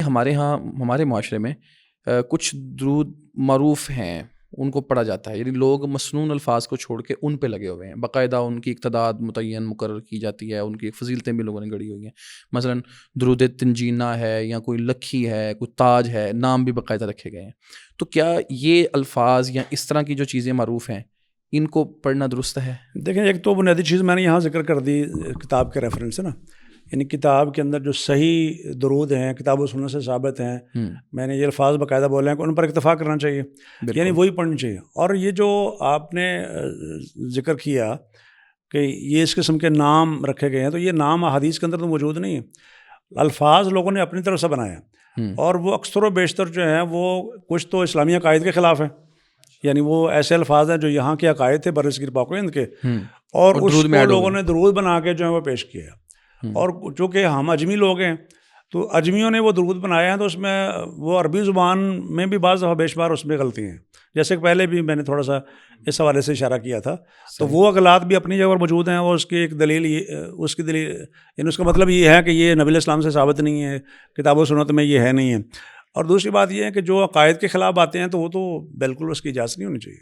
ہمارے ہاں ہمارے معاشرے میں کچھ درود معروف ہیں ان کو پڑھا جاتا ہے، یعنی لوگ مسنون الفاظ کو چھوڑ کے ان پہ لگے ہوئے ہیں، باقاعدہ ان کی ایک تعداد متعین مقرر کی جاتی ہے، ان کی فضیلتیں بھی لوگوں نے گڑھی ہوئی ہیں. مثلاً درود تنجینہ ہے یا کوئی لکھی ہے، کوئی تاج ہے، نام بھی باقاعدہ رکھے گئے ہیں. تو کیا یہ الفاظ یا اس طرح کی جو چیزیں معروف ہیں ان کو پڑھنا درست ہے؟ دیکھیں، ایک تو بنیادی چیز میں نے یہاں ذکر کر دی کتاب کے ریفرنس سے نا، یعنی کتاب کے اندر جو صحیح درود ہیں کتاب و سنت سے ثابت ہیں، میں نے یہ الفاظ باقاعدہ بولے ہیں کہ ان پر اکتفا کرنا چاہیے، یعنی وہی پڑھنی چاہیے. اور یہ جو آپ نے ذکر کیا کہ یہ اس قسم کے نام رکھے گئے ہیں، تو یہ نام احادیث کے اندر تو موجود نہیں ہے، الفاظ لوگوں نے اپنی طرف سے بنائے ہیں، اور وہ اکثر و بیشتر جو ہیں وہ کچھ تو اسلامی عقائد کے خلاف ہیں، یعنی وہ ایسے الفاظ ہیں جو یہاں کے عقائد تھے برصغیر پاک و ہند کے، اور اس کو لوگوں نے درود بنا کے جو ہے وہ پیش کیا. اور چونکہ ہم اجمی لوگ ہیں تو اجمیوں نے وہ درود بنایا ہیں، تو اس میں وہ عربی زبان میں بھی بعض دفعہ بیش بار اس میں غلطی ہیں، جیسے کہ پہلے بھی میں نے تھوڑا سا اس حوالے سے اشارہ کیا تھا. تو وہ اغلاط بھی اپنی جگہ پر موجود ہیں، اور اس کی ایک دلیل اس کی دلیل یعنی اس کا مطلب یہ ہے کہ یہ نبی علیہ السلام سے ثابت نہیں ہے، کتاب و سنت میں یہ ہے نہیں ہے. اور دوسری بات یہ ہے کہ جو عقائد کے خلاف آتے ہیں تو وہ تو بالکل اس کی اجازت نہیں ہونی چاہیے.